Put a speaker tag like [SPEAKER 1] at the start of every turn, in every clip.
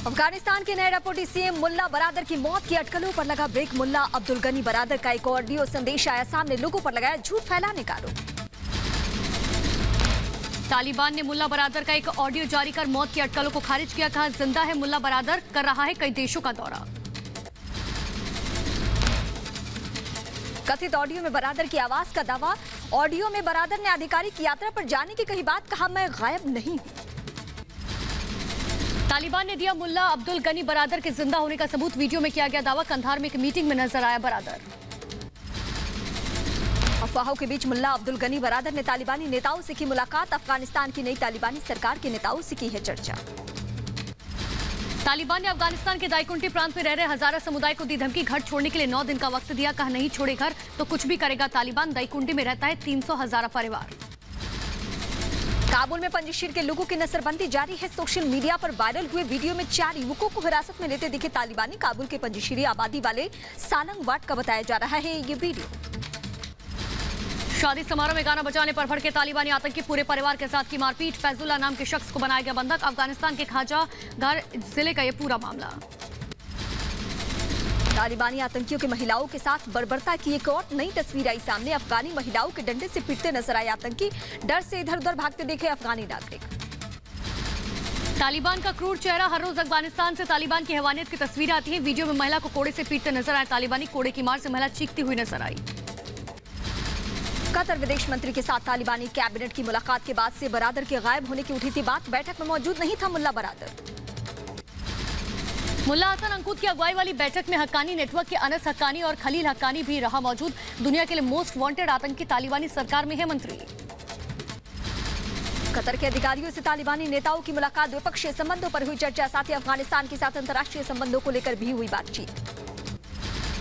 [SPEAKER 1] अफगानिस्तान के नए deputy CM मुल्ला बरादर की मौत की अटकलों पर लगा ब्रेक। मुल्ला अब्दुल गनी बरादर का एक ऑडियो संदेश आया सामने, लोगों पर लगाया झूठ फैलाने का आरोप।
[SPEAKER 2] तालिबान ने मुल्ला बरादर का एक ऑडियो जारी कर मौत की अटकलों को खारिज किया। कहा जिंदा है मुल्ला बरादर, कर रहा है कई देशों का दौरा।
[SPEAKER 1] कथित ऑडियो में बरादर की आवाज का दावा। ऑडियो में बरादर ने आधिकारिक यात्रा पर जाने की कही बात, कहा मैं गायब नहीं हूं।
[SPEAKER 2] तालिबान ने दिया मुल्ला अब्दुल गनी बरादर के जिंदा होने का सबूत। वीडियो में किया गया दावा। कंधार में एक मीटिंग में नजर आया बरादर।
[SPEAKER 1] अफवाहों के बीच मुल्ला अब्दुल गनी बरादर ने तालिबानी नेताओं से की मुलाकात। अफगानिस्तान की नई तालिबानी सरकार के नेताओं से की है चर्चा।
[SPEAKER 2] तालिबान ने अफगानिस्तान के दाइकुंटी प्रांत में रह रहे हजारा समुदाय को दी धमकी। घर छोड़ने के लिए 9 दिन का वक्त दिया। कहा नहीं छोड़े घर तो कुछ भी करेगा तालिबान। दाइकुंटी में रहता है 300 हजारा परिवार।
[SPEAKER 1] काबुल में पंजशीर के लोगों की नजरबंदी जारी है। सोशल मीडिया पर वायरल हुए वीडियो में 4 युवकों को हिरासत में लेते दिखे तालिबानी। काबुल के पंजशीरी आबादी वाले सालंग वाट का बताया जा रहा है ये वीडियो।
[SPEAKER 2] शादी समारोह में गाना बजाने पर भड़के तालिबानी आतंकी, पूरे परिवार के साथ की मारपीट। फैजुल्ला नाम के शख्स को बनाया गया बंधक। अफगानिस्तान के खाजा घर जिले का यह पूरा मामला।
[SPEAKER 1] तालिबानी आतंकियों की महिलाओं के साथ बर्बरता की एक और नई तस्वीर आई सामने। अफगानी महिलाओं के डंडे से पीटते नजर आए आतंकी। डर से इधर उधर भागते देखे अफगानी नागरिक।
[SPEAKER 2] तालिबान का क्रूर चेहरा। हर रोज अफगानिस्तान से तालिबान की हैवानियत की तस्वीर आती है। वीडियो में महिला को कोड़े से पीटते नजर आए तालिबानी। कोड़े की मार से महिला चीखती हुई नजर आई।
[SPEAKER 1] कतर विदेश मंत्री के साथ तालिबानी कैबिनेट की मुलाकात के बाद से बरादर के गायब होने की उठी थी बात। बैठक में मौजूद नहीं था मुल्ला बरादर।
[SPEAKER 2] मुल्ला हसन अंकुत की अगुवाई वाली बैठक में हक्कानी नेटवर्क के अनस हक्कानी और खलील हक्कानी भी रहा मौजूद। दुनिया के लिए मोस्ट वांटेड आतंकी तालिबानी सरकार में है मंत्री।
[SPEAKER 1] कतर के अधिकारियों से तालिबानी नेताओं की मुलाकात। द्विपक्षीय संबंधों पर हुई चर्चा। साथ ही अफगानिस्तान के साथ अंतर्राष्ट्रीय संबंधों को लेकर भी हुई बातचीत।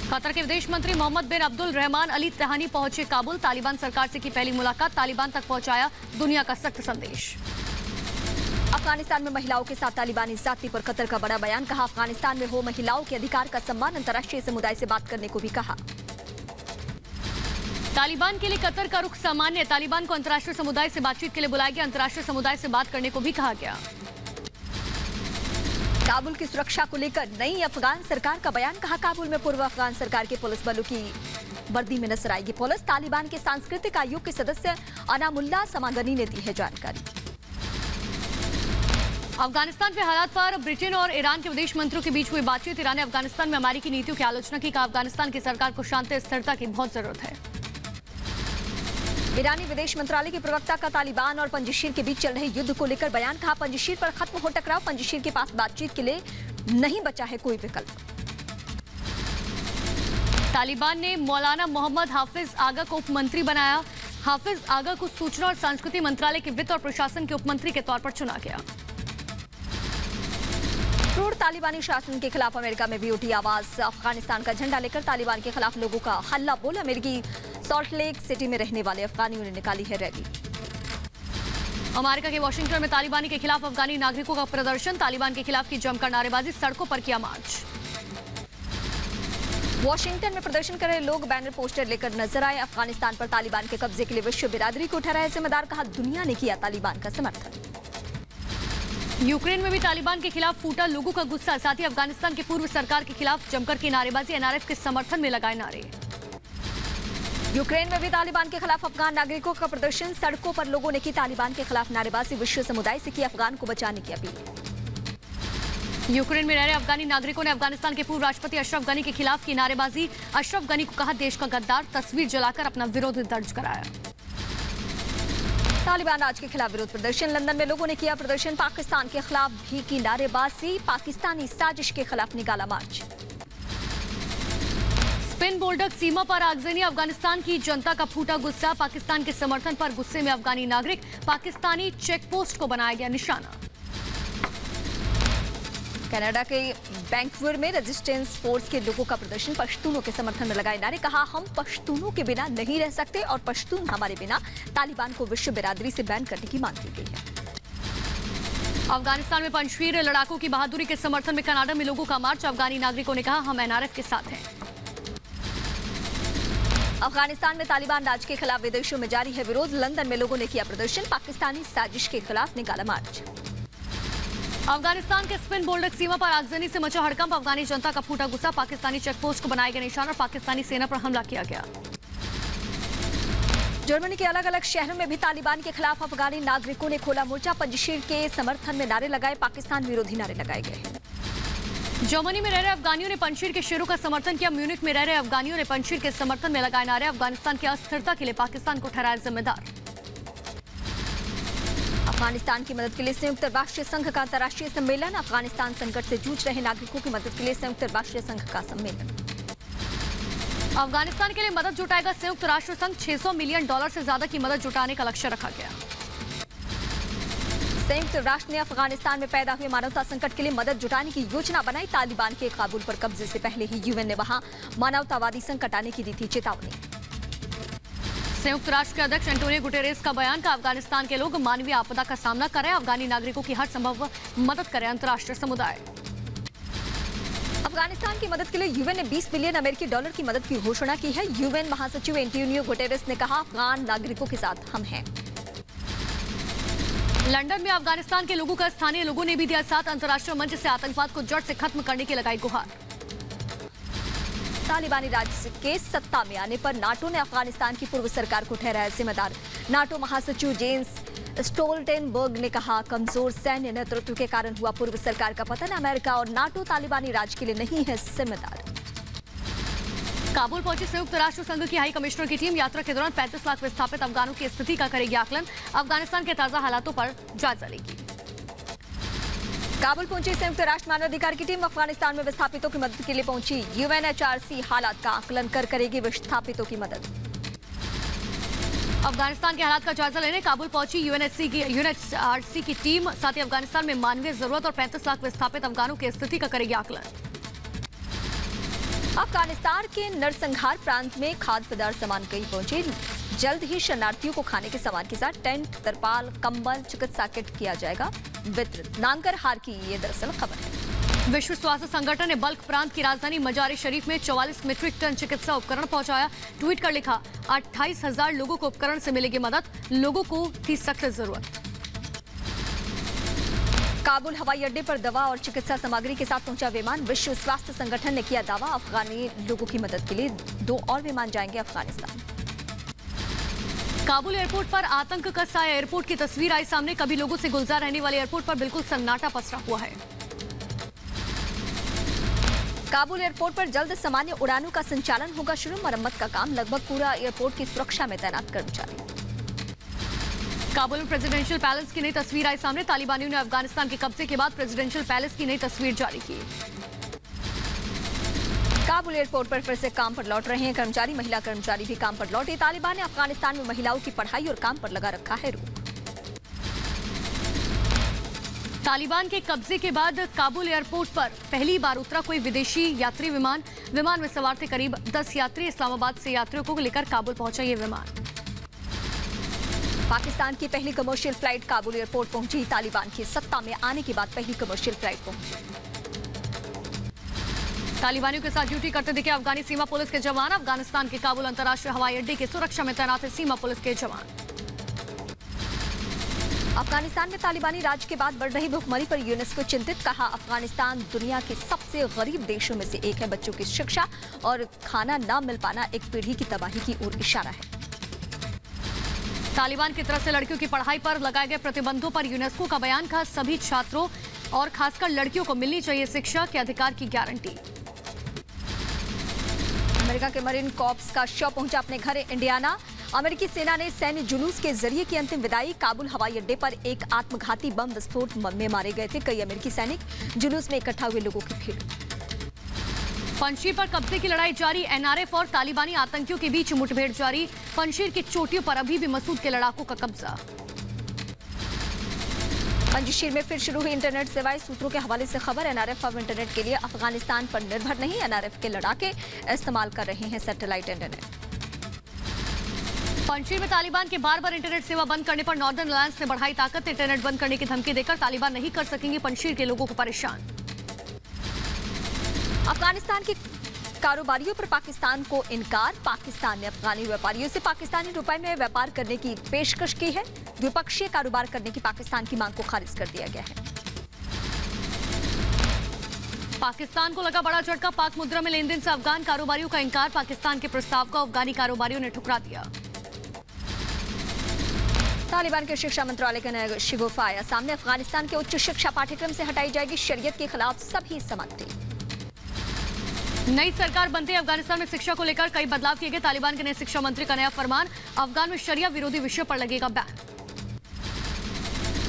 [SPEAKER 2] कतर के विदेश मंत्री मोहम्मद बिन अब्दुल रहमान अली तहानी पहुंचे काबुल। तालिबान सरकार से की पहली मुलाकात। तालिबान तक पहुंचाया दुनिया का सख्त संदेश।
[SPEAKER 1] अफगानिस्तान में महिलाओं के साथ तालिबानी जाति पर कतर का बड़ा बयान। कहा अफगानिस्तान में हो महिलाओं के अधिकार का सम्मान। अंतर्राष्ट्रीय समुदाय से बात करने को भी कहा।
[SPEAKER 2] तालिबान के लिए कतर का रुख सामान्य। तालिबान को अंतर्राष्ट्रीय समुदाय से बातचीत के लिए बुलाया गया। अंतर्राष्ट्रीय समुदाय से बात करने को भी कहा गया।
[SPEAKER 1] काबुल की सुरक्षा को लेकर नई अफगान सरकार का बयान। कहा काबुल में पूर्व अफगान सरकार के पुलिस बलों की वर्दी में नजर आएगी पुलिस। तालिबान के सांस्कृतिक आयोग के सदस्य अनामुल्ला समागनी ने दी है जानकारी।
[SPEAKER 2] अफगानिस्तान के हालात पर ब्रिटेन और ईरान के विदेश मंत्रियों के बीच हुई बातचीत। ईरान ने अफगानिस्तान में अमेरिकी नीतियों की आलोचना की। कहा अफगानिस्तान की सरकार को शांति स्थिरता की बहुत जरूरत है।
[SPEAKER 1] ईरानी विदेश मंत्रालय के प्रवक्ता का तालिबान और पंजशीर के बीच चल रहे युद्ध को लेकर बयान। कहा पंजशीर पर खत्म हो टकराव। पंजशीर के पास बातचीत के लिए नहीं बचा है कोई विकल्प।
[SPEAKER 2] तालिबान ने मौलाना मोहम्मद हाफिज आगा को उप मंत्री बनाया। हाफिज आगा को सूचना और संस्कृति मंत्रालय के वित्त और प्रशासन के उप मंत्री के तौर पर चुना गया।
[SPEAKER 1] क्रूर तालिबानी शासन के खिलाफ अमेरिका में भी उठी आवाज। अफगानिस्तान का झंडा लेकर तालिबान के खिलाफ लोगों का हल्ला बोल। अमेरिकी सॉल्ट लेक सिटी में रहने वाले अफगानियों ने निकाली है रैली।
[SPEAKER 2] अमेरिका के वॉशिंगटन में तालिबानी के खिलाफ अफगानी नागरिकों का प्रदर्शन। तालिबान के खिलाफ की जमकर नारेबाजी। सड़कों पर किया मार्च।
[SPEAKER 1] वॉशिंगटन में प्रदर्शन कर रहे लोग बैनर पोस्टर लेकर नजर आए। अफगानिस्तान पर तालिबान के कब्जे के लिए विश्व बिरादरी को ठहराया जिम्मेदार। कहा दुनिया ने किया तालिबान का समर्थन।
[SPEAKER 2] यूक्रेन में भी तालिबान के खिलाफ फूटा लोगों का गुस्सा। साथ ही अफगानिस्तान की पूर्व सरकार के खिलाफ जमकर की नारेबाजी। एनआरएफ के समर्थन में लगाए नारे।
[SPEAKER 1] यूक्रेन में भी तालिबान के खिलाफ अफगान नागरिकों का प्रदर्शन। सड़कों पर लोगों ने की तालिबान के खिलाफ नारेबाजी। विश्व समुदाय से की अफगान को बचाने की अपील।
[SPEAKER 2] यूक्रेन में रह रहे अफगानी नागरिकों ने अफगानिस्तान के पूर्व राष्ट्रपति अशरफ गनी के खिलाफ की नारेबाजी। अशरफ गनी को कहा देश का गद्दार। तस्वीर जलाकर अपना विरोध दर्ज कराया।
[SPEAKER 1] तालिबान राज के खिलाफ विरोध प्रदर्शन। लंदन में लोगों ने किया प्रदर्शन। पाकिस्तान के खिलाफ भी की नारेबाजी। पाकिस्तानी साजिश के खिलाफ निकाला मार्च।
[SPEAKER 2] स्पिन बोल्डर सीमा पर आगजनी। अफगानिस्तान की जनता का फूटा गुस्सा। पाकिस्तान के समर्थन पर गुस्से में अफगानी नागरिक। पाकिस्तानी चेकपोस्ट को बनाया गया निशाना। कनाडा के वैंकूवर में रेजिस्टेंस फोर्स के लोगों का प्रदर्शन। पश्तूनों के समर्थन में लगाए नारे। कहा हम पश्तूनों के बिना नहीं रह सकते और पश्तून हमारे बिना। तालिबान को विश्व बिरादरी से बैन करने की मांग की गई है। अफगानिस्तान में पंजशीर लड़ाकों की बहादुरी के समर्थन में कनाडा में लोगों का मार्च। अफगानी नागरिकों ने कहा हम एनआरएफ के साथ हैं।
[SPEAKER 1] अफगानिस्तान में तालिबान राज के खिलाफ विदेशों में जारी है विरोध। लंदन में लोगों ने किया प्रदर्शन। पाकिस्तानी साजिश के खिलाफ निकाला मार्च।
[SPEAKER 2] अफगानिस्तान के स्पिन बोल्डर सीमा पर आगजनी से मचा हड़कंप। अफगानी जनता का फूटा गुस्सा। पाकिस्तानी चेकपोस्ट को बनाए गए निशाना और पाकिस्तानी सेना पर हमला किया गया।
[SPEAKER 1] जर्मनी के अलग अलग शहरों में भी तालिबान के खिलाफ अफगानी नागरिकों ने खोला मोर्चा। पंजशीर के समर्थन में नारे लगाए। पाकिस्तान विरोधी नारे लगाए गए हैं।
[SPEAKER 2] जर्मनी में रह रहे अफगानियों ने पंजशीर के शेरों का समर्थन किया। म्यूनिख में रह रहे अफगानियों ने पंजशीर के समर्थन में लगाए नारे। अफगानिस्तान की अस्थिरता के लिए पाकिस्तान को ठहराया जिम्मेदार।
[SPEAKER 1] अफगानिस्तान की मदद के लिए संयुक्त राष्ट्र संघ का अंतर्राष्ट्रीय सम्मेलन। अफगानिस्तान संकट से जूझ रहे नागरिकों की मदद के लिए संयुक्त राष्ट्र संघ का सम्मेलन।
[SPEAKER 2] अफगानिस्तान के लिए मदद जुटाएगा संयुक्त राष्ट्र संघ। $600 मिलियन से ज्यादा की मदद जुटाने का लक्ष्य रखा गया।
[SPEAKER 1] संयुक्त राष्ट्र ने अफगानिस्तान में पैदा हुए मानवता संकट के लिए मदद जुटाने की योजना बनाई। तालिबान के काबुल पर कब्जे से पहले ही यूएन ने वहां मानवतावादी संकट आने की दी थी चेतावनी।
[SPEAKER 2] संयुक्त राष्ट्र के अध्यक्ष एंटोनियो गुटेरेस का बयान का अफगानिस्तान के लोग मानवीय आपदा का सामना कर रहे हैं। अफगानी नागरिकों की हर संभव मदद करे अंतर्राष्ट्रीय समुदाय।
[SPEAKER 1] अफगानिस्तान की मदद के लिए यूएन ने $20 बिलियन अमेरिकी डॉलर की मदद की घोषणा की है। यूएन महासचिव एंटोनियो गुटेरेस ने कहा, अफगान नागरिकों के साथ हम हैं।
[SPEAKER 2] लंदन में अफगानिस्तान के लोगों का स्थानीय लोगों ने भी दिया साथ। अंतर्राष्ट्रीय मंच से आतंकवाद को जड़ से खत्म करने की लगाई गुहार।
[SPEAKER 1] तालिबानी राज्य के सत्ता में आने पर नाटो ने अफगानिस्तान की पूर्व सरकार को ठहराया जिम्मेदार। नाटो महासचिव जेंस स्टोल्टेनबर्ग ने कहा, कमजोर सैन्य नेतृत्व के कारण हुआ पूर्व सरकार का पतन। अमेरिका और नाटो तालिबानी राज के लिए नहीं है जिम्मेदार।
[SPEAKER 2] काबुल पहुंची संयुक्त राष्ट्र संघ की हाई कमिश्नर की टीम। यात्रा के दौरान 35 लाख विस्थापित अफगानों की स्थिति का करेगी आकलन। अफगानिस्तान के ताजा हालातों पर जायजा लेगी।
[SPEAKER 1] काबुल पहुंची संयुक्त राष्ट्र मानवाधिकार की टीम। अफगानिस्तान में विस्थापितों की मदद के लिए पहुंची। यूएनएचआरसी हालात का आकलन कर करेगी विस्थापितों की मदद।
[SPEAKER 2] अफगानिस्तान के हालात का जायजा लेने काबुल पहुंची यूएनएचआरसी की टीम। साथ ही अफगानिस्तान में मानवीय जरूरत और 35 लाख विस्थापित अफगानों की स्थिति का करेगी आकलन।
[SPEAKER 1] अफगानिस्तान के नरसंहार प्रांत में खाद्य पदार्थ सामान कहीं पहुंचे। जल्द ही शरणार्थियों को खाने के सामान के साथ टेंट, तरपाल, कंबल, चिकित्सा किट किया जाएगा वितरित। नांगर हार की ये दरअसल खबर है।
[SPEAKER 2] विश्व स्वास्थ्य संगठन ने बल्क प्रांत की राजधानी मजारी शरीफ में 44 मीट्रिक टन चिकित्सा उपकरण पहुंचाया। ट्वीट कर लिखा, 28,000 लोगों को उपकरण से मिलेगी मदद। लोगों को थी सख्त जरूरत।
[SPEAKER 1] काबुल हवाई अड्डे पर दवा और चिकित्सा सामग्री के साथ पहुंचा विमान। विश्व स्वास्थ्य संगठन ने किया दावा, अफगानी लोगों की मदद के लिए 2 और विमान जाएंगे अफगानिस्तान।
[SPEAKER 2] काबुल एयरपोर्ट पर आतंक का साया। एयरपोर्ट की तस्वीर आई सामने। कभी लोगों से गुलजार रहने वाले एयरपोर्ट पर बिल्कुल सन्नाटा पसरा हुआ है।
[SPEAKER 1] काबुल एयरपोर्ट पर जल्द सामान्य उड़ानों का संचालन होगा शुरू। मरम्मत का काम लगभग पूरा। एयरपोर्ट की सुरक्षा में तैनात कर्मचारी।
[SPEAKER 2] काबुल में प्रेसिडेंशियल पैलेस की नई तस्वीर आई सामने। तालिबानियों ने अफगानिस्तान के कब्जे के बाद प्रेसिडेंशियल पैलेस की नई तस्वीर जारी की।
[SPEAKER 1] काबुल एयरपोर्ट पर फिर से काम पर लौट रहे हैं कर्मचारी। महिला कर्मचारी भी काम पर लौटे। तालिबान ने अफगानिस्तान में महिलाओं की पढ़ाई और काम पर लगा रखा है रोक।
[SPEAKER 2] तालिबान के कब्जे के बाद काबुल एयरपोर्ट पर पहली बार उतरा कोई विदेशी यात्री विमान। विमान में सवार थे करीब 10 यात्री। इस्लामाबाद से यात्रियों को लेकर काबुल पहुंचा ये विमान।
[SPEAKER 1] पाकिस्तान की पहली कमर्शियल फ्लाइट काबुल एयरपोर्ट पहुंची। तालिबान की सत्ता में आने के बाद पहली कमर्शियल फ्लाइट पहुंची।
[SPEAKER 2] तालिबानियों के साथ ड्यूटी करते दिखे अफगानी सीमा पुलिस के जवान। अफगानिस्तान के काबुल अंतर्राष्ट्रीय हवाई अड्डे की सुरक्षा में तैनात है सीमा पुलिस के जवान।
[SPEAKER 1] अफगानिस्तान में तालिबानी राज के बाद बढ़ रही भुखमरी पर यूनेस्को चिंतित। कहा, अफगानिस्तान दुनिया के सबसे गरीब देशों में से एक है। बच्चों की शिक्षा और खाना न मिल पाना एक पीढ़ी की तबाही की ओर इशारा है।
[SPEAKER 2] तालिबान की तरफ से लड़कियों की पढ़ाई पर लगाए गए प्रतिबंधों पर यूनेस्को का बयान। कहा, सभी छात्रों और खासकर लड़कियों को मिलनी चाहिए शिक्षा के अधिकार की गारंटी।
[SPEAKER 1] अमेरिका के मरीन कॉर्प्स का शव पहुंचा अपने घर इंडियाना। अमेरिकी सेना ने सैन्य जुलूस के जरिए की अंतिम विदाई। काबुल हवाई अड्डे पर एक आत्मघाती बम विस्फोट में मारे गए थे कई अमेरिकी सैनिक। जुलूस में इकट्ठा हुए लोगों की भीड़।
[SPEAKER 2] पंजशीर पर कब्जे की लड़ाई जारी। एनआरएफ और तालिबानी आतंकियों के बीच मुठभेड़ जारी। पंजशीर की चोटियों पर अभी भी मसूद के लड़ाकों का कब्जा।
[SPEAKER 1] पंजशीर में फिर शुरू हुई इंटरनेट सेवाएं। सूत्रों के हवाले से खबर, एनआरएफ अब इंटरनेट के लिए अफगानिस्तान पर निर्भर नहीं। एनआरएफ के लड़ाके इस्तेमाल कर रहे हैं सैटेलाइट इंटरनेट।
[SPEAKER 2] पंजशीर में तालिबान के बार-बार इंटरनेट सेवा बंद करने पर नॉर्दर्न अलायंस ने बढ़ाई ताकत। इंटरनेट बंद करने की धमकी देकर तालिबान नहीं कर सकेंगे पंजशीर के लोगों को परेशान।
[SPEAKER 1] अफगानिस्तान के कारोबारियों पर पाकिस्तान को इनकार। पाकिस्तान ने अफगानी व्यापारियों से पाकिस्तानी रुपए में व्यापार करने की पेशकश की है। द्विपक्षीय कारोबार करने की पाकिस्तान की मांग को खारिज कर दिया गया है।
[SPEAKER 3] पाकिस्तान को लगा बड़ा झटका। पाक मुद्रा में लेन देन से अफगान कारोबारियों का इंकार। पाकिस्तान के प्रस्ताव को अफगानी कारोबारियों ने ठुकरा दिया।
[SPEAKER 1] तालिबान के शिक्षा मंत्रालय का नया शिगुफा आया सामने। अफगानिस्तान के उच्च शिक्षा पाठ्यक्रम से हटाई जाएगी शरीयत के खिलाफ सभी सामग्री।
[SPEAKER 3] नई सरकार बनते ही अफगानिस्तान में शिक्षा को लेकर कई बदलाव किए गए। तालिबान के नए शिक्षा मंत्री का नया फरमान। अफगान में शरिया विरोधी विषय पर लगेगा बैन।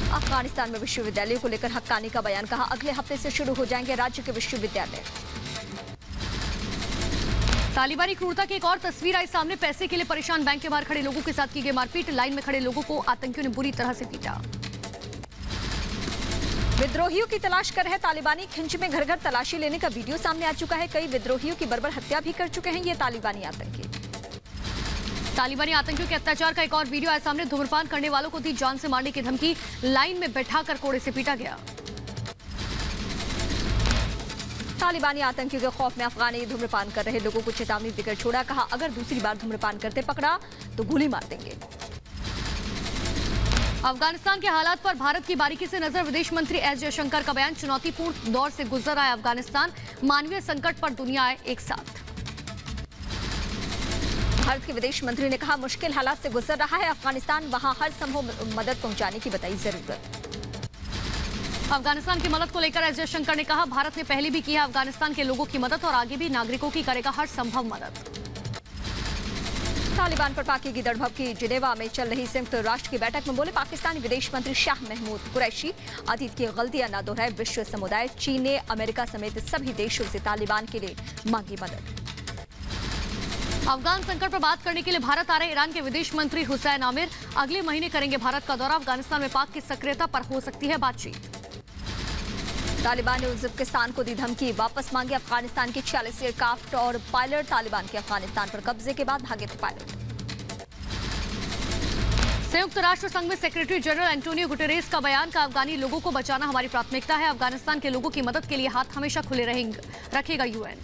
[SPEAKER 1] अफगानिस्तान में विश्वविद्यालयों को लेकर हक्कानी का बयान। कहा अगले हफ्ते से शुरू हो जाएंगे राज्य के विश्वविद्यालय।
[SPEAKER 3] तालिबानी क्रूरता की एक और तस्वीर आई सामने। पैसे के लिए परेशान बैंक के बाहर खड़े लोगों के साथ की गई मारपीट। लाइन में खड़े लोगों को आतंकियों ने बुरी तरह से पीटा।
[SPEAKER 1] विद्रोहियों की तलाश कर रहे तालिबानी। खिंच में घर घर तलाशी लेने का वीडियो सामने आ चुका है। कई विद्रोहियों की बर्बर हत्या भी कर चुके हैं ये तालिबानी आतंकी।
[SPEAKER 3] तालिबानी आतंकियों के अत्याचार का एक और वीडियो आया सामने। धूम्रपान करने वालों को दी जान से मारने की धमकी। लाइन में बैठाकर कोड़े से पीटा गया।
[SPEAKER 1] तालिबानी आतंकियों के खौफ में अफगानी धूम्रपान कर रहे लोगों को चेतावनी देकर छोड़ा। कहा अगर दूसरी बार धूम्रपान करते पकड़ा तो गोली मार देंगे।
[SPEAKER 3] अफगानिस्तान के हालात पर भारत की बारीकी से नजर। विदेश मंत्री एस जयशंकर का बयान। चुनौतीपूर्ण दौर से गुजर रहा है अफगानिस्तान। मानवीय संकट पर दुनिया आए एक साथ।
[SPEAKER 1] भारत के विदेश मंत्री ने कहा मुश्किल हालात से गुजर रहा है अफगानिस्तान। वहां हर संभव मदद पहुंचाने की बताई जरूरत।
[SPEAKER 3] अफगानिस्तान की मदद को लेकर एस जयशंकर ने कहा भारत ने पहले भी की है अफगानिस्तान के लोगों की मदद और आगे भी नागरिकों की करेगा हर संभव मदद।
[SPEAKER 1] तालिबान पर पाक की गिदड़ भभकी। जिनेवा में चल रही संयुक्त राष्ट्र की बैठक में बोले पाकिस्तानी विदेश मंत्री शाह महमूद कुरैशी। अतीत की गलतियां न दोहराए विश्व समुदाय। चीन ने अमेरिका समेत सभी देशों से तालिबान के लिए मांगी मदद।
[SPEAKER 3] अफगान संकट पर बात करने के लिए भारत आ रहे ईरान के विदेश मंत्री हुसैन आमिर। अगले महीने करेंगे भारत का दौरा। अफगानिस्तान में पाक की सक्रियता पर हो सकती है बातचीत।
[SPEAKER 1] तालिबान ने उज्बेकिस्तान को दी धमकी। वापस मांगे अफगानिस्तान के 46 एयरक्राफ्ट और पायलट। तालिबान के अफगानिस्तान पर कब्जे के बाद भागे थे पायलट।
[SPEAKER 3] संयुक्त राष्ट्र संघ में सेक्रेटरी जनरल एंटोनियो गुटेरेस का बयान। का अफगानी लोगों को बचाना हमारी प्राथमिकता है। अफगानिस्तान के लोगों की मदद के लिए हाथ हमेशा खुले रखेगा यूएन।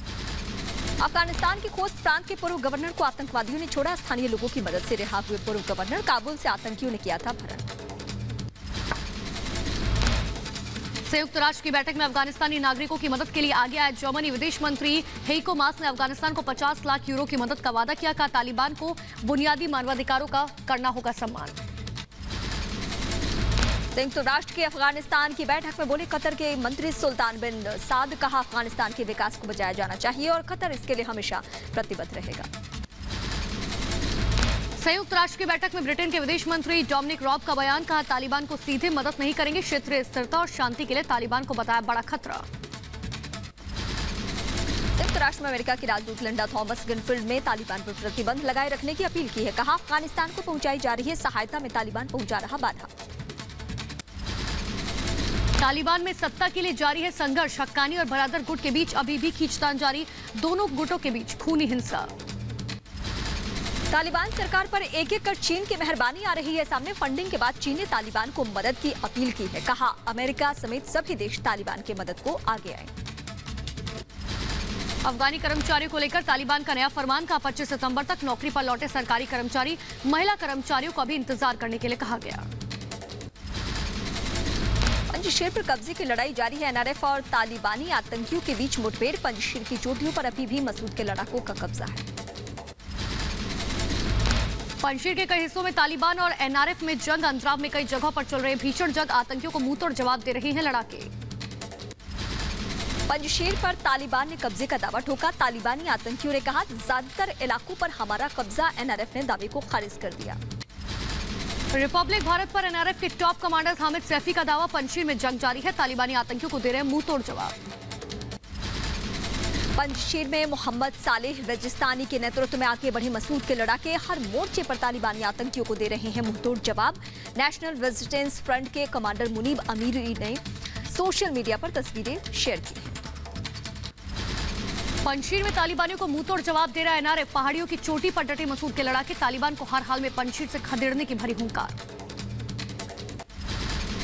[SPEAKER 1] अफगानिस्तान के खोस्त प्रांत के पूर्व गवर्नर को आतंकवादियों ने छोड़ा। स्थानीय लोगों की मदद से रिहा हुए पूर्व गवर्नर। काबुल से आतंकियों ने किया था अपहरण।
[SPEAKER 3] संयुक्त राष्ट्र की बैठक में अफगानिस्तानी नागरिकों की मदद के लिए आगे आए जर्मनी। विदेश मंत्री हेइको मास ने अफगानिस्तान को 50 लाख यूरो की मदद का वादा किया। कहा तालिबान को बुनियादी मानवाधिकारों का करना होगा सम्मान।
[SPEAKER 1] संयुक्त राष्ट्र की अफगानिस्तान की बैठक में बोले कतर के मंत्री सुल्तान बिन साद। कहा अफगानिस्तान के विकास को बचाया जाना चाहिए और कतर इसके लिए हमेशा प्रतिबद्ध रहेगा।
[SPEAKER 3] संयुक्त राष्ट्र की बैठक में ब्रिटेन के विदेश मंत्री डोमिनिक रॉब का बयान। कहा तालिबान को सीधे मदद नहीं करेंगे। क्षेत्रीय स्थिरता और शांति के लिए तालिबान को बताया बड़ा खतरा।
[SPEAKER 1] संयुक्त राष्ट्र में अमेरिका की राजदूत लिंडा थॉमस ग्रीनफील्ड में तालिबान पर प्रतिबंध लगाए रखने की अपील की है। कहा अफगानिस्तान को पहुंचाई जा रही है सहायता में तालिबान पहुंचा रहा बाधा।
[SPEAKER 3] तालिबान में सत्ता के लिए जारी है संघर्ष। हक्कानी और बरादर गुट के बीच अभी भी खींचतान जारी। दोनों गुटों के बीच खूनी हिंसा।
[SPEAKER 1] तालिबान सरकार पर एक एक कर चीन की मेहरबानी आ रही है सामने। फंडिंग के बाद चीन ने तालिबान को मदद की अपील की है। कहा अमेरिका समेत सभी देश तालिबान की मदद को आगे आए।
[SPEAKER 3] अफगानी कर्मचारियों को लेकर तालिबान का नया फरमान। का 25 सितंबर तक नौकरी पर लौटे सरकारी कर्मचारी महिला कर्मचारियों को भी इंतजार करने के लिए कहा गया।
[SPEAKER 1] पंजशीर पर कब्जे की लड़ाई जारी है। एनआरएफ और तालिबानी आतंकियों के बीच मुठभेड़। पंजशीर की चोटियों पर अभी भी मसूद के लड़ाकों का कब्जा है।
[SPEAKER 3] पंजशीर के कई हिस्सों में तालिबान और एनआरएफ में जंग। अंतराव में कई जगहों पर चल रहे भीषण जंग। आतंकियों को मुंह तोड़ जवाब दे रहे हैं लड़ाके।
[SPEAKER 1] पंजशीर पर तालिबान ने कब्जे का दावा ठोका। तालिबानी आतंकियों ने कहा ज्यादातर इलाकों पर हमारा कब्जा। एनआरएफ ने दावे को खारिज कर दिया।
[SPEAKER 3] रिपब्लिक भारत पर एनआरएफ के टॉप कमांडर हामिद सैफी का दावा। पंजशीर में जंग जारी है। तालिबानी आतंकियों को दे रहे हैं मुंह तोड़ जवाब।
[SPEAKER 1] पंजशीर में मोहम्मद सालेह रजिस्तानी के नेतृत्व में आगे बढ़े मसूद के लड़ाके। हर मोर्चे पर तालिबानी आतंकियों को दे रहे हैं मुंहतोड़ जवाब। नेशनल रेजिस्टेंस फ्रंट के कमांडर मुनीब अमीरी ने सोशल मीडिया पर तस्वीरें शेयर की हैं।
[SPEAKER 3] पंजशीर में तालिबानियों को मुंहतोड़ जवाब दे रहा है एनआरएफ। पहाड़ियों की चोटी पर डटे मसूद के लड़ाके। तालिबान को हर हाल में पंजशीर से खदेड़ने की भरी हुंकार।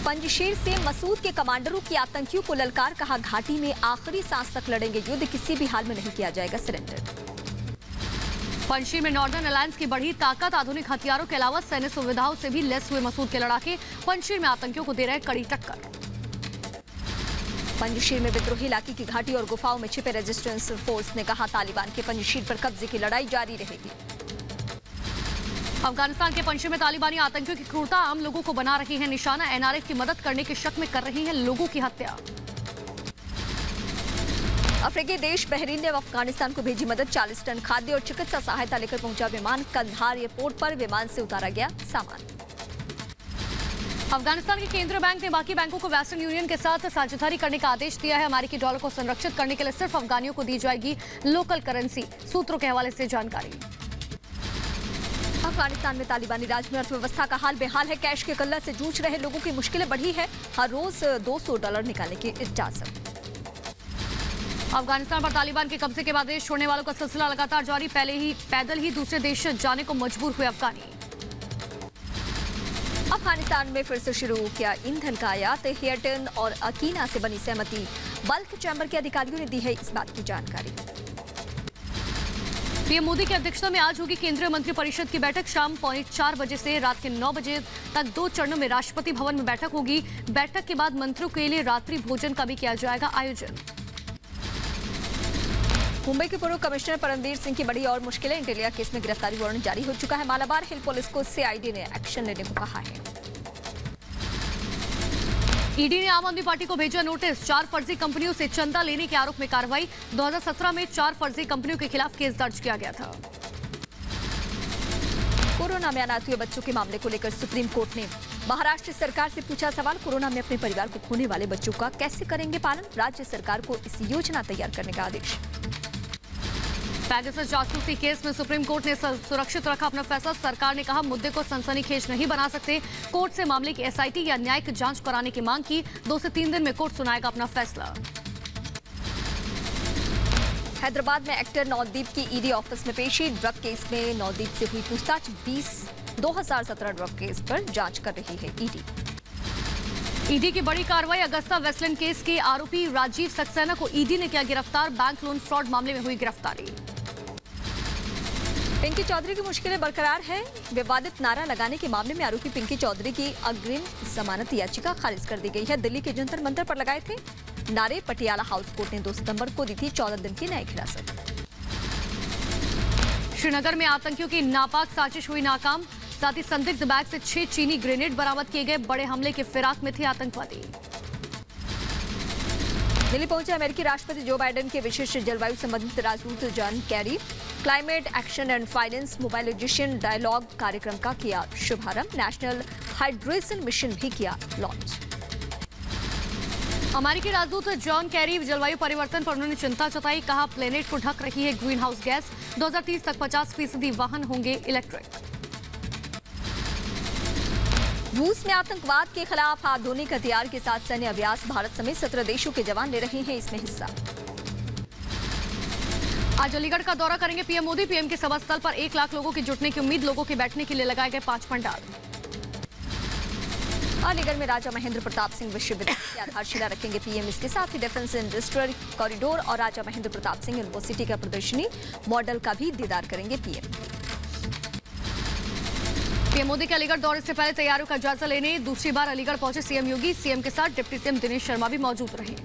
[SPEAKER 1] पंजशीर से मसूद के कमांडरों की आतंकियों को ललकार। कहा घाटी में आखिरी सांस तक लड़ेंगे युद्ध। किसी भी हाल में नहीं किया जाएगा सरेंडर।
[SPEAKER 3] पंजशीर में नॉर्दर्न अलायंस की बढ़ी ताकत। आधुनिक हथियारों के अलावा सैन्य सुविधाओं से भी लैस हुए मसूद के लड़ाके। पंजशीर में आतंकियों को दे रहे कड़ी टक्कर।
[SPEAKER 1] पंजशीर में विद्रोही इलाके की घाटी और गुफाओं में छिपे रेजिस्टेंस फोर्स ने कहा तालिबान के पंजशीर पर कब्जे की लड़ाई जारी रहेगी।
[SPEAKER 3] अफगानिस्तान के पंजशीर में तालिबानी आतंकियों की क्रूरता आम लोगों को बना रही है निशाना। एनआरएफ की मदद करने के शक में कर रही है लोगों की हत्या।
[SPEAKER 1] अफ्रीकी देश बहरीन ने अफगानिस्तान को भेजी मदद। 40 टन खाद्य और चिकित्सा सहायता लेकर पहुंचा विमान। कंधार एयरपोर्ट पर विमान से उतारा गया सामान।
[SPEAKER 3] अफगानिस्तान के केंद्रीय बैंक ने बाकी बैंकों को वेस्टर्न यूनियन के साथ साझेदारी करने का आदेश दिया है। अमेरिकी डॉलर को संरक्षित करने के लिए सिर्फ अफगानियों को दी जाएगी लोकल करेंसी, सूत्रों के हवाले से जानकारी।
[SPEAKER 1] अफगानिस्तान में तालिबानी राज में अर्थव्यवस्था का हाल बेहाल है। कैश के किल्लत से जूझ रहे लोगों की मुश्किलें बढ़ी है। हर रोज $200 निकालने की इजाजत।
[SPEAKER 3] अफगानिस्तान पर तालिबान के कब्जे के बाद देश छोड़ने वालों का सिलसिला लगातार जारी। पैदल ही दूसरे देश जाने को मजबूर हुए अफगानी।
[SPEAKER 1] अफगानिस्तान में फिर से शुरू किया ईंधन का आयात। हेयरटन और अकीना से बनी सहमति। बल्क चैम्बर के अधिकारियों ने दी है इस बात की जानकारी।
[SPEAKER 3] पीएम मोदी की अध्यक्षता में आज होगी केंद्रीय मंत्रिपरिषद की बैठक। शाम 4:45 बजे से रात के 9 बजे तक 2 चरणों में राष्ट्रपति भवन में बैठक होगी। बैठक के बाद मंत्रियों के लिए रात्रि भोजन का भी किया जाएगा आयोजन।
[SPEAKER 1] मुंबई के पूर्व कमिश्नर परमवीर सिंह की बड़ी और मुश्किलें। इंटेलिया केस में गिरफ्तारी वारंट जारी हो चुका है। मालाबार हिल पुलिस को सीआईडी ने एक्शन लेने को कहा है।
[SPEAKER 3] ईडी ने आम आदमी पार्टी को भेजा नोटिस। 4 फर्जी कंपनियों से चंदा लेने के आरोप में कार्रवाई। 2017 में 4 फर्जी कंपनियों के खिलाफ केस दर्ज किया गया था।
[SPEAKER 1] कोरोना में अनाथ हुए बच्चों के मामले को लेकर सुप्रीम कोर्ट ने महाराष्ट्र सरकार से पूछा सवाल। कोरोना में अपने परिवार को खोने वाले बच्चों का कैसे करेंगे पालन। राज्य सरकार को इस योजना तैयार करने का आदेश।
[SPEAKER 3] पैगासस जासूसी केस में सुप्रीम कोर्ट ने सुरक्षित रखा अपना फैसला। सरकार ने कहा मुद्दे को सनसनीखेज नहीं बना सकते। कोर्ट से मामले की एसआईटी या न्यायिक जांच कराने की मांग की। 2 से 3 दिन में कोर्ट सुनाएगा अपना फैसला।
[SPEAKER 1] हैदराबाद में एक्टर नवदीप की ईडी ऑफिस में पेशी। ड्रग केस में नवदीप से हुई पूछताछ। 2017 ड्रग केस पर जांच कर रही है ईडी।
[SPEAKER 3] ईडी की बड़ी कार्रवाई। अगस्ता वेस्टलैंड केस के आरोपी राजीव सक्सेना को ईडी ने किया गिरफ्तार। बैंक लोन फ्रॉड मामले में हुई गिरफ्तारी।
[SPEAKER 1] पिंकी चौधरी की मुश्किलें बरकरार हैं। विवादित नारा लगाने के मामले में आरोपी पिंकी चौधरी की अग्रिम जमानत याचिका खारिज कर दी गई है। दिल्ली के जंतर मंतर पर लगाए थे नारे। पटियाला हाउस कोर्ट ने 2 सितंबर को दी थी 14 दिन की न्यायिक हिरासत।
[SPEAKER 3] श्रीनगर में आतंकियों की नापाक साजिश हुई नाकाम। साथ ही संदिग्ध बैग से 6 चीनी ग्रेनेड बरामद किए गए। बड़े हमले के फिराक में थे आतंकवादी।
[SPEAKER 1] दिल्ली पहुंचे अमेरिकी राष्ट्रपति जो बाइडेन के विशिष्ट जलवायु संबंधित राजदूत John Kerry. Climate action and finance mobilisation dialogue कार्यक्रम का किया शुभारंभ। नेशनल हाइड्रेशन मिशन भी किया लॉन्च।
[SPEAKER 3] अमेरिकी राजदूत जॉन कैरी जलवायु परिवर्तन पर उन्होंने चिंता जताई। कहा प्लेनेट को ढक रही है ग्रीन हाउस गैस। 2030 तक 50% वाहन होंगे इलेक्ट्रिक।
[SPEAKER 1] रूस में आतंकवाद के खिलाफ आधुनिक हथियार के साथ सैन्य अभ्यास। भारत समेत 17 देशों के जवान ले रहे हैं इसमें हिस्सा।
[SPEAKER 3] आज अलीगढ़ का दौरा करेंगे पीएम मोदी। पीएम के सभा स्थल पर 1 लाख लोगों के जुटने की उम्मीद। लोगों के बैठने के लिए लगाए गए 5 पंडाल।
[SPEAKER 1] अलीगढ़ में राजा महेंद्र प्रताप सिंह विश्वविद्यालय की आधारशिला रखेंगे पीएम। इसके साथ ही डिफेंस इंडस्ट्रियल कॉरिडोर और राजा महेंद्र प्रताप सिंह यूनिवर्सिटी का प्रदर्शनी मॉडल का भी दीदार करेंगे पीएम।
[SPEAKER 3] पीएम मोदी के अलीगढ़ दौरे से पहले तैयारियों का जायजा लेने दूसरी बार अलीगढ़ पहुंचे सीएम योगी। सीएम के साथ डिप्टी सीएम दिनेश शर्मा भी मौजूद रहे।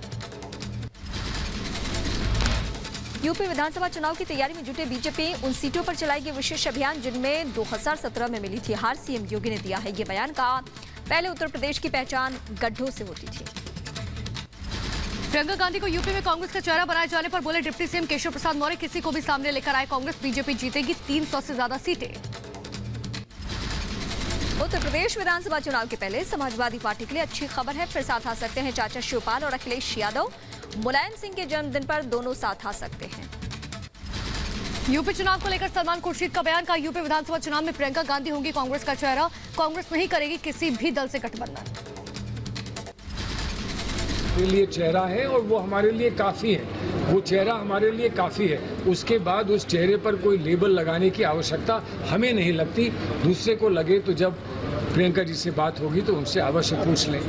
[SPEAKER 1] यूपी विधानसभा चुनाव की तैयारी में जुटे बीजेपी। उन सीटों पर चलाएगी विशेष अभियान जिनमें 2017 में मिली थी हार। सीएम योगी ने दिया है ये बयान। कहा पहले उत्तर प्रदेश की पहचान गड्ढों से होती थी।
[SPEAKER 3] प्रियंका गांधी को यूपी में कांग्रेस का चेहरा बनाए जाने पर बोले डिप्टी सीएम केशव प्रसाद मौर्य किसी को भी सामने लेकर आए कांग्रेस। बीजेपी जीतेगी 300 से ज्यादा सीटें।
[SPEAKER 1] उत्तर प्रदेश विधानसभा चुनाव के पहले समाजवादी पार्टी के लिए अच्छी खबर है। फिर साथ आ सकते हैं चाचा शिवपाल और अखिलेश यादव। मुलायम सिंह के जन्मदिन पर दोनों साथ आ सकते हैं।
[SPEAKER 3] यूपी चुनाव को लेकर सलमान खुर्शीद का बयान। का यूपी विधानसभा चुनाव में प्रियंका गांधी होंगी कांग्रेस का चेहरा। कांग्रेस नहीं करेगी किसी भी दल से गठबंधन।
[SPEAKER 4] हमारे लिए चेहरा है और वो हमारे लिए काफी है। वो चेहरा हमारे लिए काफी है। उसके बाद उस चेहरे पर कोई लेबल लगाने की आवश्यकता हमें नहीं लगती। दूसरे को लगे तो जब प्रियंका जी से बात होगी तो उनसे अवश्य पूछ लें।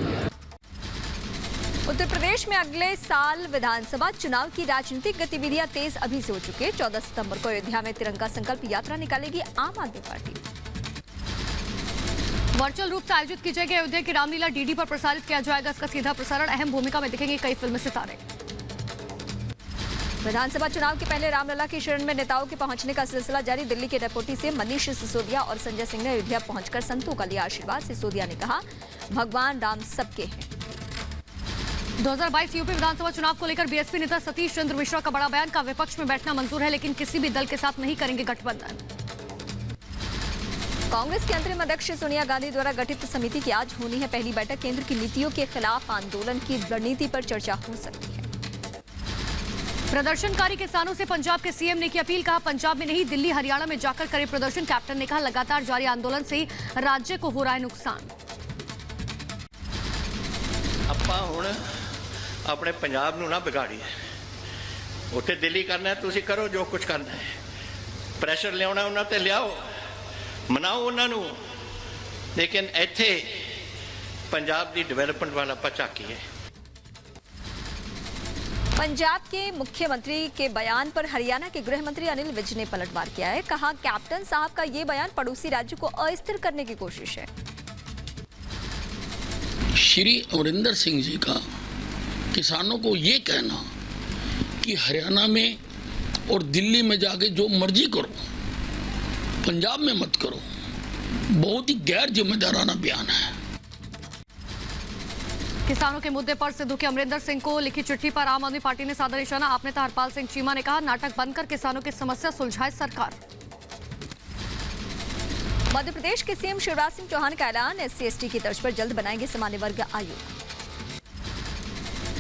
[SPEAKER 1] उत्तर प्रदेश में अगले साल विधानसभा चुनाव की राजनीतिक गतिविधियां तेज अभी से हो चुकी है। 14 सितंबर को अयोध्या में तिरंगा संकल्प यात्रा निकालेगी आम आदमी पार्टी।
[SPEAKER 3] वर्चुअल रूप से आयोजित की जाएगी अयोध्या की रामलीला, डीडी पर प्रसारित किया जाएगा इसका सीधा प्रसारण। अहम भूमिका में दिखेंगे कई फिल्मी सितारे।
[SPEAKER 1] विधानसभा चुनाव के पहले रामलला की शरण में नेताओं के पहुंचने का सिलसिला जारी। दिल्ली के डेप्यूटी सीएम मनीष सिसोदिया और संजय सिंह ने अयोध्या पहुंचकर संतों का लिया आशीर्वाद। सिसोदिया ने कहा, भगवान राम सबके हैं।
[SPEAKER 3] 2022 यूपी विधानसभा चुनाव को लेकर बीएसपी नेता सतीश चंद्र मिश्रा का बड़ा बयान। का विपक्ष में बैठना मंजूर है लेकिन किसी भी दल के साथ नहीं करेंगे गठबंधन।
[SPEAKER 1] कांग्रेस के अंतरिम अध्यक्ष सोनिया गांधी द्वारा गठित समिति की आज होनी है पहली बैठक। केंद्र की नीतियों के खिलाफ आंदोलन की रणनीति पर चर्चा हो सकती है।
[SPEAKER 3] प्रदर्शनकारी किसानों से पंजाब के सीएम ने की अपील। कहा, पंजाब में नहीं दिल्ली हरियाणा में जाकर करे प्रदर्शन। कैप्टन ने कहा, लगातार जारी आंदोलन से राज्य को हो रहा है नुकसान।
[SPEAKER 5] ਆਪਾਂ ਹੁਣ ਆਪਣੇ ਪੰਜਾਬ ਨੂੰ ਨਾ ਵਿਗਾੜੀਏ। ਉੱਥੇ ਦਿੱਲੀ ਕਰਨਾ ਹੈ, ਤੁਸੀਂ ਕਰੋ ਜੋ ਕੁਝ ਕਰਨਾ ਹੈ। ਪ੍ਰੈਸ਼ਰ ਲਿਆਉਣਾ ਉਹਨਾਂ ਤੇ ਲਿਆਓ, ਮਨਾਓ ਉਹਨਾਂ ਨੂੰ, ਲੇਕਿਨ ਇੱਥੇ ਪੰਜਾਬ ਦੀ ਡਿਵੈਲਪਮੈਂਟ ਵਾਲਾ ਆਪਾਂ ਝਾਕੀਏ।
[SPEAKER 1] पंजाब के मुख्यमंत्री के बयान पर हरियाणा के गृह मंत्री अनिल विज ने पलटवार किया है। कहा, कैप्टन साहब का ये बयान पड़ोसी राज्य को अस्थिर करने की कोशिश है।
[SPEAKER 6] श्री अमरिंदर सिंह जी का किसानों को ये कहना कि हरियाणा में और दिल्ली में जाके जो मर्जी करो, पंजाब में मत करो, बहुत ही गैर जिम्मेदाराना बयान है।
[SPEAKER 3] किसानों के मुद्दे पर सिद्धू के अमरिंदर सिंह को लिखी चिट्ठी पर आम आदमी पार्टी ने साधा निशाना। आपने तो हरपाल सिंह चीमा ने कहा, नाटक बंद कर किसानों की समस्या सुलझाए सरकार।
[SPEAKER 1] मध्य प्रदेश के सीएम शिवराज सिंह चौहान का ऐलान, SC/ST की तर्ज पर जल्द बनाएंगे सामान्य वर्ग आयोग।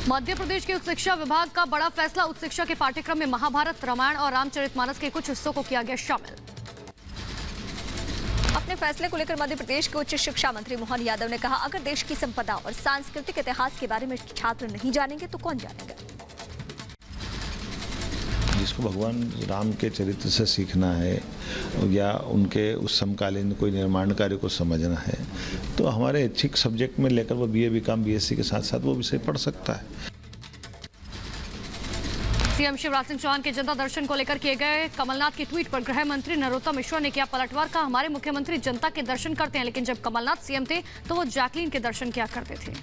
[SPEAKER 3] मध्य प्रदेश के उच्च शिक्षा विभाग का बड़ा फैसला। उच्च शिक्षा के पाठ्यक्रम में महाभारत, रामायण और रामचरितमानस के कुछ हिस्सों को किया गया शामिल।
[SPEAKER 1] अपने फैसले को लेकर मध्य प्रदेश के उच्च शिक्षा मंत्री मोहन यादव ने कहा, अगर देश की संपदा और सांस्कृतिक इतिहास के बारे में छात्र नहीं जानेंगे तो कौन जानेगा।
[SPEAKER 7] जिसको भगवान राम के चरित्र से सीखना है या उनके उस समकालीन कोई निर्माण कार्य को समझना है तो हमारे ऐच्छिक सब्जेक्ट में लेकर वो BA BCom BSc के साथ साथ वो विषय पढ़ सकता है।
[SPEAKER 3] सीएम शिवराज सिंह चौहान के जनता दर्शन को लेकर किए गए कमलनाथ की ट्वीट पर गृह मंत्री नरोत्तम मिश्रा ने किया पलटवार। का, हमारे मुख्यमंत्री जनता के दर्शन करते हैं लेकिन जब कमलनाथ सीएम थे तो वो जैकलीन के दर्शन किया करते थे।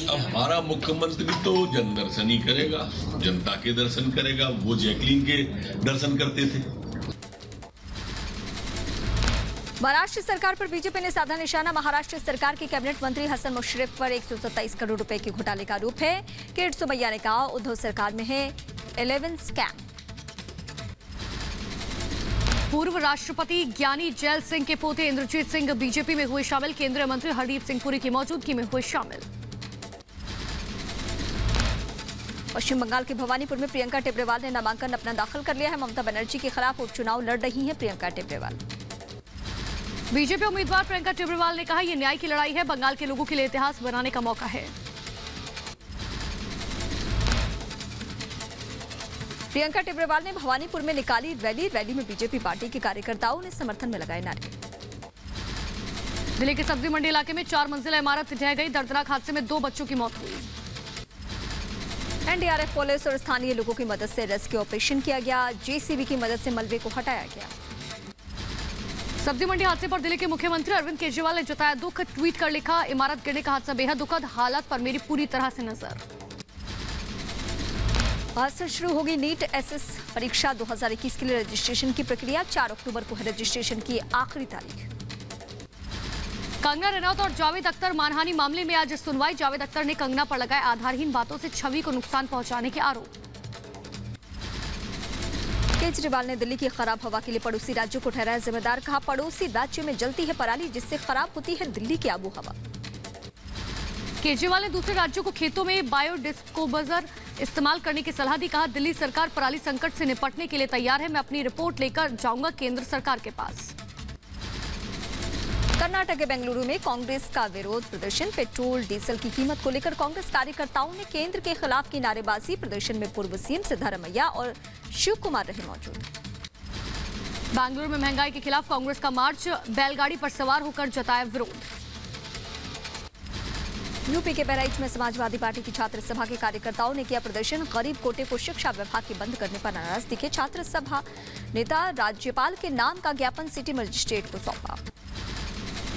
[SPEAKER 8] अब हमारा मुख्यमंत्री तो जन दर्शन ही करेगा, जनता के दर्शन करेगा। वो जैकलीन के दर्शन करते थे।
[SPEAKER 1] महाराष्ट्र सरकार पर बीजेपी ने साधा निशाना। महाराष्ट्र सरकार के कैबिनेट मंत्री हसन मुश्रीफ पर 127 करोड़ रुपए के घोटाले का आरोप है। किरीट सोमैया ने कहा, उद्धव सरकार में है 11 स्कैम।
[SPEAKER 3] पूर्व राष्ट्रपति ज्ञानी जैल सिंह के पोते इंद्रजीत सिंह बीजेपी में हुए शामिल। केंद्रीय मंत्री हरदीप सिंह पुरी की मौजूदगी में हुए शामिल।
[SPEAKER 1] पश्चिम बंगाल के भवानीपुर में प्रियंका टेब्रेवाल ने नामांकन अपना दाखिल कर लिया है। ममता बनर्जी के खिलाफ उपचुनाव लड़ रही हैं प्रियंका टेब्रेवाल।
[SPEAKER 3] बीजेपी उम्मीदवार प्रियंका टेब्रेवाल ने कहा, यह न्याय की लड़ाई है, बंगाल के लोगों के लिए इतिहास बनाने का मौका है।
[SPEAKER 1] प्रियंका टेब्रेवाल ने भवानीपुर में निकाली रैली में बीजेपी पार्टी के कार्यकर्ताओं ने समर्थन में लगाए नारे।
[SPEAKER 3] दिल्ली के सब्जी मंडी इलाके में 4 मंजिला इमारत ढह गई। दर्दनाक हादसे में 2 बच्चों की मौत हुई।
[SPEAKER 1] NDRF पुलिस और स्थानीय लोगों की मदद से रेस्क्यू ऑपरेशन किया गया। JCB की मदद से मलबे को हटाया गया।
[SPEAKER 3] सब्जी मंडी हादसे पर दिल्ली के मुख्यमंत्री अरविंद केजरीवाल ने जताया दुख। ट्वीट कर लिखा, इमारत गिरने का हादसा बेहद दुखद, हालात पर मेरी पूरी तरह से नजर।
[SPEAKER 1] आज से शुरू होगी नीट SS परीक्षा 2021 के लिए रजिस्ट्रेशन की प्रक्रिया। 4 अक्टूबर को है रजिस्ट्रेशन की आखिरी तारीख।
[SPEAKER 3] कंगना रनौत और जावेद अख्तर मानहानि मामले में आज सुनवाई। जावेद अख्तर ने कंगना पर लगाए आधारहीन बातों से छवि को नुकसान पहुंचाने के आरोप।
[SPEAKER 1] केजरीवाल ने दिल्ली की खराब हवा के लिए पड़ोसी राज्यों को ठहराया जिम्मेदार। कहा, पड़ोसी राज्य में जलती है पराली जिससे खराब होती है दिल्ली की आबो हवा।
[SPEAKER 3] केजरीवाल ने दूसरे राज्यों को खेतों में बायोडिस्पोजर इस्तेमाल करने की सलाह दी। कहा, दिल्ली सरकार पराली संकट से निपटने के लिए तैयार है। मैं अपनी रिपोर्ट लेकर जाऊंगा केंद्र सरकार के पास।
[SPEAKER 1] कर्नाटक के बेंगलुरु में कांग्रेस का विरोध प्रदर्शन। पेट्रोल डीजल की कीमत को लेकर कांग्रेस कार्यकर्ताओं ने केंद्र के खिलाफ की नारेबाजी। प्रदर्शन में पूर्व सीएम सिद्धारमैया और शिव कुमार रहे मौजूद।
[SPEAKER 3] बेंगलुरु में महंगाई के खिलाफ कांग्रेस का मार्च। बैलगाड़ी पर सवार होकर जताया विरोध।
[SPEAKER 1] यूपी के बहराइच में समाजवादी पार्टी की छात्र सभा के कार्यकर्ताओं ने किया प्रदर्शन। गरीब कोटे को शिक्षा विभाग के बंद करने पर नाराज दिखे छात्र सभा नेता। राज्यपाल के नाम का ज्ञापन सिटी मजिस्ट्रेट को सौंपा।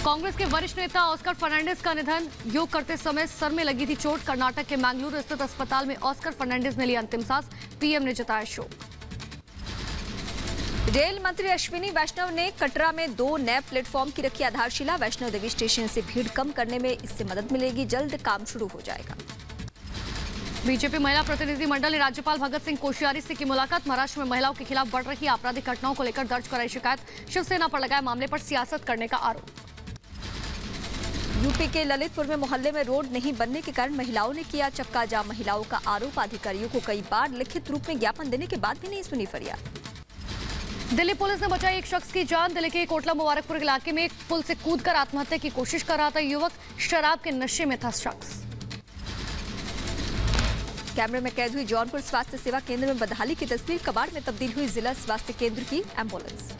[SPEAKER 3] कांग्रेस के वरिष्ठ नेता ऑस्कर फर्नांडिस का निधन। योग करते समय सर में लगी थी चोट। कर्नाटक के मैंगलुरु स्थित अस्पताल में ऑस्कर फर्नांडिस ने लिया अंतिम सांस। पीएम ने जताया शोक।
[SPEAKER 1] रेल मंत्री अश्विनी वैष्णव ने कटरा में 2 नए प्लेटफॉर्म की रखी आधारशिला। वैष्णो देवी स्टेशन से भीड़ कम करने में इससे मदद मिलेगी। जल्द काम शुरू हो जाएगा।
[SPEAKER 3] बीजेपी महिला प्रतिनिधि मंडल ने राज्यपाल भगत सिंह कोश्यारी से की मुलाकात। महाराष्ट्र में महिलाओं के खिलाफ बढ़ रही आपराधिक घटनाओं को लेकर दर्ज कराई शिकायत। शिवसेना पर लगाए मामले पर सियासत करने का आरोप।
[SPEAKER 1] यूपी के ललितपुर में मोहल्ले में रोड नहीं बनने के कारण महिलाओं ने किया चक्का जाम। महिलाओं का आरोप अधिकारियों को कई बार लिखित रूप में ज्ञापन देने के बाद भी नहीं सुनी फरियाद।
[SPEAKER 3] दिल्ली पुलिस ने बचाई एक शख्स की जान। दिल्ली के कोटला मुबारकपुर इलाके में एक पुल से कूदकर आत्महत्या की कोशिश कर रहा था युवक। शराब के नशे में था शख्स।
[SPEAKER 1] कैमरे में कैद हुई जौनपुर स्वास्थ्य सेवा केंद्र में बदहाली की तस्वीर। कबाड़ में तब्दील हुई जिला स्वास्थ्य केंद्र की एम्बुलेंस।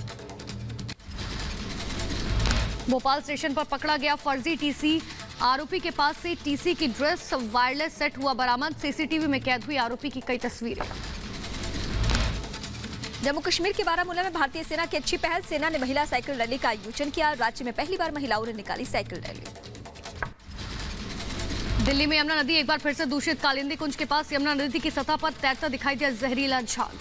[SPEAKER 3] भोपाल स्टेशन पर पकड़ा गया फर्जी टीसी। आरोपी के पास से टीसी की ड्रेस वायरलेस सेट हुआ बरामद। सीसीटीवी में कैद हुई आरोपी की कई तस्वीरें।
[SPEAKER 1] जम्मू कश्मीर के बारामूला में भारतीय सेना की अच्छी पहल। सेना ने महिला साइकिल रैली का आयोजन किया। राज्य में पहली बार महिलाओं ने निकाली साइकिल रैली।
[SPEAKER 3] दिल्ली में यमुना नदी एक बार फिर से दूषित। कालिंदी कुंज के पास यमुना नदी की सतह पर तैरता दिखाई दिया जहरीला झाग।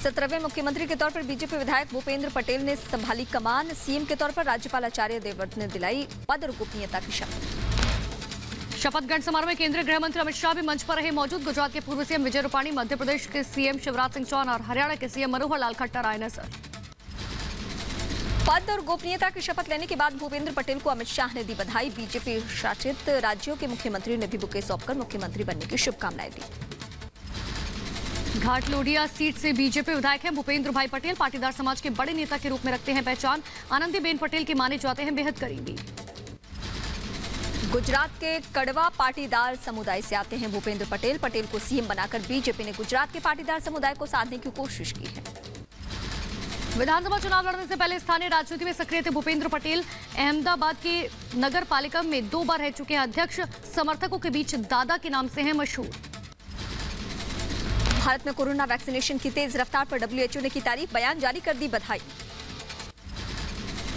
[SPEAKER 1] 17वें मुख्यमंत्री के तौर पर बीजेपी विधायक भूपेंद्र पटेल ने संभाली कमान। सीएम के तौर पर राज्यपाल आचार्य देवव्रत ने दिलाई पद और गोपनीयता की शपथ।
[SPEAKER 3] शपथ ग्रहण समारोह में केंद्रीय गृह मंत्री अमित शाह भी मंच पर रहे मौजूद। गुजरात के पूर्व सीएम विजय रूपाणी, मध्य प्रदेश के सीएम शिवराज सिंह चौहान और हरियाणा के सीएम मनोहर लाल खट्टर आए नजर।
[SPEAKER 1] पद और गोपनीयता की शपथ लेने के बाद भूपेंद्र पटेल को अमित शाह ने दी बधाई। बीजेपी शासित राज्यों के मुख्यमंत्री ने भी बुके सौंपकर मुख्यमंत्री बनने की शुभकामनाएं दी।
[SPEAKER 3] घाट लोडिया सीट से बीजेपी विधायक हैं भूपेंद्र भाई पटेल। पाटीदार समाज के बड़े नेता के रूप में रखते हैं पहचान। आनंदीबेन पटेल के माने जाते हैं बेहद करीबी।
[SPEAKER 1] गुजरात के कड़वा पाटीदार समुदाय से आते हैं भूपेंद्र पटेल। पटेल को सीएम बनाकर बीजेपी ने गुजरात के पाटीदार समुदाय को साधने की कोशिश की है।
[SPEAKER 3] विधानसभा चुनाव लड़ने से पहले स्थानीय राजनीति में सक्रिय थे भूपेंद्र पटेल। अहमदाबाद के नगर पालिका में 2 बार रह चुके हैं अध्यक्ष। समर्थकों के बीच दादा के नाम से हैं मशहूर।
[SPEAKER 1] भारत में कोरोना वैक्सीनेशन की तेज रफ्तार पर डब्ल्यूएचओ ने की तारीफ। बयान जारी कर दी बधाई।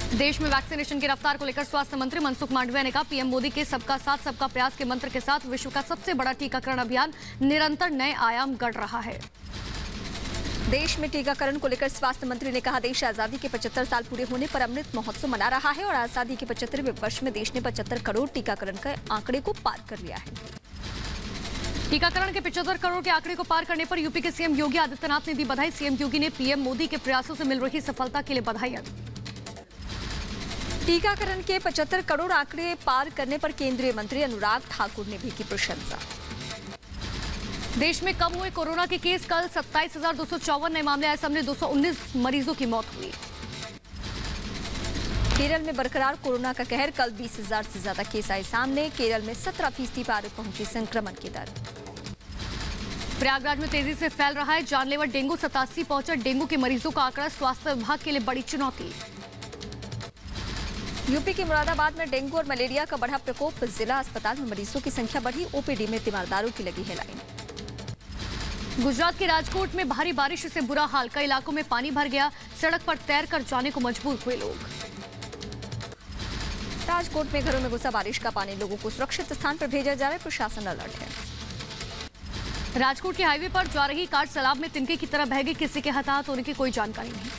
[SPEAKER 3] देश में वैक्सीनेशन की रफ्तार को लेकर स्वास्थ्य मंत्री मनसुख मांडविया ने कहा पीएम मोदी के सबका साथ सबका प्रयास के मंत्र के साथ विश्व का सबसे बड़ा टीकाकरण अभियान निरंतर नए आयाम गढ़ रहा है।
[SPEAKER 1] देश में टीकाकरण को लेकर स्वास्थ्य मंत्री ने कहा देश आजादी के 75 साल पूरे होने पर अमृत महोत्सव मना रहा है और आजादी के 75वें वर्ष में देश ने 75 करोड़ टीकाकरण के आंकड़े को पार कर लिया है।
[SPEAKER 3] टीकाकरण के 75 करोड़ के आंकड़े को पार करने पर यूपी के सीएम योगी आदित्यनाथ ने दी बधाई। सीएम योगी ने पीएम मोदी के प्रयासों से मिल रही सफलता के लिए बधाई दी।
[SPEAKER 1] टीकाकरण के 75 करोड़ आंकड़े पार करने पर केंद्रीय मंत्री अनुराग ठाकुर ने भी की प्रशंसा।
[SPEAKER 3] देश में कम हुए कोरोना के केस। कल 27,254 नए मामले आए। सामने 219 मरीजों की मौत हुई।
[SPEAKER 1] केरल में बरकरार कोरोना का कहर। कल 20,000 से ज्यादा केस आए सामने। केरल में 17% पार पहुंची संक्रमण की दर।
[SPEAKER 3] प्रयागराज में तेजी से फैल रहा है जानलेवा डेंगू। 87 पहुंचा डेंगू के मरीजों का आंकड़ा। स्वास्थ्य विभाग के लिए बड़ी चुनौती।
[SPEAKER 1] यूपी के मुरादाबाद में डेंगू और मलेरिया का बढ़ा प्रकोप। जिला अस्पताल में मरीजों की संख्या बढ़ी। ओपीडी में तीमारदारों की लगी है लाइन।
[SPEAKER 3] गुजरात के राजकोट में भारी बारिश से बुरा हाल। कई इलाकों में पानी भर गया। सड़क पर तैरकर जाने को मजबूर हुए लोग।
[SPEAKER 1] राजकोट में घरों में घुसा बारिश का पानी। लोगों को सुरक्षित स्थान पर भेजा जा रहा है। प्रशासन अलर्ट है।
[SPEAKER 3] राजकोट के हाईवे पर जा रही कार सैलाब में तिनके की तरह बह गई। किसी के हताहत होने की कोई जानकारी नहीं।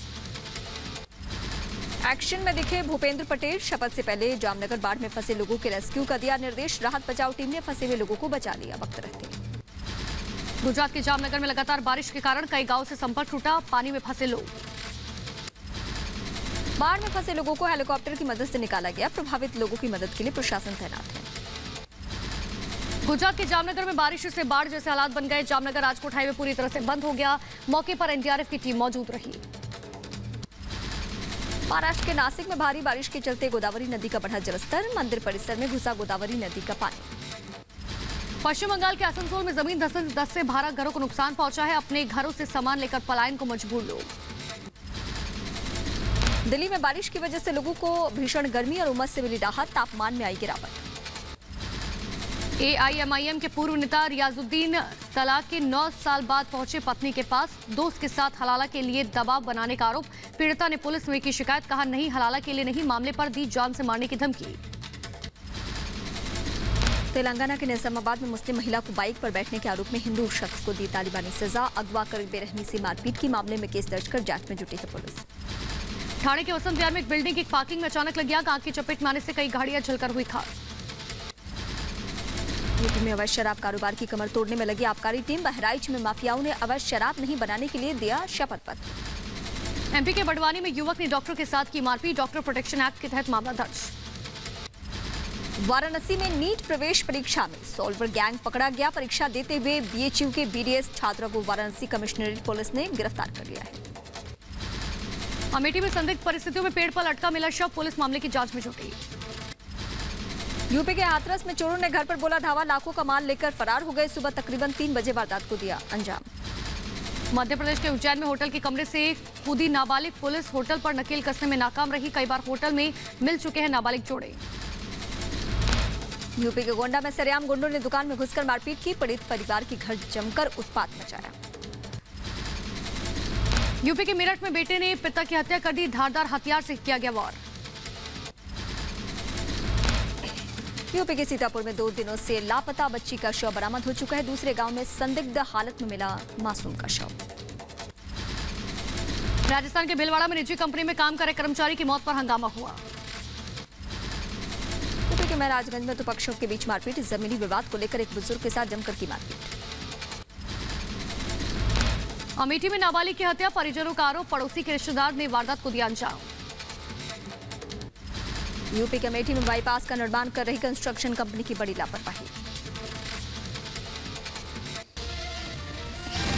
[SPEAKER 1] एक्शन में दिखे भूपेंद्र पटेल। शपथ से पहले जामनगर बाढ़ में फंसे लोगों के रेस्क्यू का दिया निर्देश। राहत बचाव टीम ने फंसे हुए लोगों को बचा लिया वक्त रहते।
[SPEAKER 3] गुजरात के जामनगर में लगातार बारिश के कारण कई गांवों से संपर्क टूटा। पानी में फंसे लोग।
[SPEAKER 1] बाढ़ में फंसे लोगों को हेलीकॉप्टर की मदद से निकाला गया। प्रभावित लोगों की मदद के लिए प्रशासन तैनात है।
[SPEAKER 3] गुजरात के जामनगर में बारिश से बाढ़ जैसे हालात बन गए। जामनगर राजकोट हाईवे पूरी तरह से बंद हो गया। मौके पर एनडीआरएफ की टीम मौजूद रही।
[SPEAKER 1] महाराष्ट्र के नासिक में भारी बारिश के चलते गोदावरी नदी का बढ़ा जलस्तर। मंदिर परिसर में घुसा गोदावरी नदी का पानी।
[SPEAKER 3] पश्चिम बंगाल के आसनसोल में जमीन धंसने से 12 घरों को नुकसान पहुंचा है। अपने घरों से सामान लेकर पलायन को मजबूर लोग।
[SPEAKER 2] दिल्ली में बारिश की वजह से लोगों को भीषण गर्मी और उमस से मिली राहत, तापमान में आई गिरावट।
[SPEAKER 3] AIMIM के पूर्व नेता रियाजुद्दीन तलाक के 9 साल बाद पहुंचे पत्नी के पास, दोस्त के साथ हलाला के लिए दबाव बनाने का आरोप। पीड़िता ने पुलिस में की शिकायत, कहा नहीं हलाला के लिए नहीं, मामले पर दी जान से मारने की धमकी।
[SPEAKER 2] तेलंगाना के निजामाबाद में मुस्लिम महिला को बाइक पर बैठने के आरोप में हिंदू शख्स को दी तालिबानी सजा, अगवा कर बेरहमी से मारपीट की मामले में केस दर्ज कर जांच में जुटी है पुलिस।
[SPEAKER 3] ठाणे के वसंत विहार में एक बिल्डिंग की पार्किंग में अचानक लग आग, की चपेट में आने से कई गाड़ियां जलकर हुई खाक।
[SPEAKER 2] यूपी में अवैध शराब कारोबार की कमर तोड़ने में लगी आबकारी टीम, बहराइच में माफियाओं ने अवैध शराब नहीं बनाने के लिए दिया शपथ पत्र।
[SPEAKER 3] MP के बड़वानी में युवक ने डॉक्टर के साथ की मारपीट, डॉक्टर प्रोटेक्शन एक्ट के तहत मामला दर्ज।
[SPEAKER 2] वाराणसी में नीट प्रवेश परीक्षा में सॉल्वर गैंग पकड़ा गया, परीक्षा देते हुए BHU के BDS छात्रों को वाराणसी कमिश्नरेट पुलिस ने गिरफ्तार कर लिया है।
[SPEAKER 3] अमेठी में संदिग्ध परिस्थितियों में पेड़ पर लटका मिला शव, पुलिस मामले की जांच में जुटी।
[SPEAKER 2] यूपी के हाथरस में चोरों ने घर पर बोला धावा, लाखों का माल लेकर फरार हो गए, सुबह तकरीबन 3 बजे वारदात को दिया अंजाम।
[SPEAKER 3] मध्य प्रदेश के उज्जैन में होटल के कमरे से कूदी नाबालिग, पुलिस होटल पर नकेल कसने में नाकाम रही, कई बार होटल में मिल चुके हैं नाबालिग जोड़े।
[SPEAKER 2] यूपी के गोंडा में सरेआम गुंडों ने दुकान में घुसकर मारपीट की, पीड़ित परिवार के घर जमकर उत्पात मचाया।
[SPEAKER 3] यूपी के मेरठ में बेटे ने पिता की हत्या कर दी, धारदार हथियार से किया गया वार।
[SPEAKER 2] यूपी के सीतापुर में 2 दिनों से लापता बच्ची का शव बरामद हो चुका है, दूसरे गांव में संदिग्ध हालत में मिला मासूम का शव।
[SPEAKER 3] राजस्थान के भीलवाड़ा में निजी कंपनी में काम कर रहे कर्मचारी की मौत पर हंगामा हुआ।
[SPEAKER 2] यूपी के महराजगंज में तो पक्षों के बीच मारपीट, जमीनी विवाद को लेकर एक बुजुर्ग के साथ जमकर की मारपीट।
[SPEAKER 3] अमेठी में नाबालिग की हत्या, परिजनों का आरोप, पड़ोसी के रिश्तेदार ने वारदात को दिया अंजाम।
[SPEAKER 2] यूपी के अमेठी में बाईपास का निर्माण कर रही कंस्ट्रक्शन कंपनी की बड़ी लापरवाही।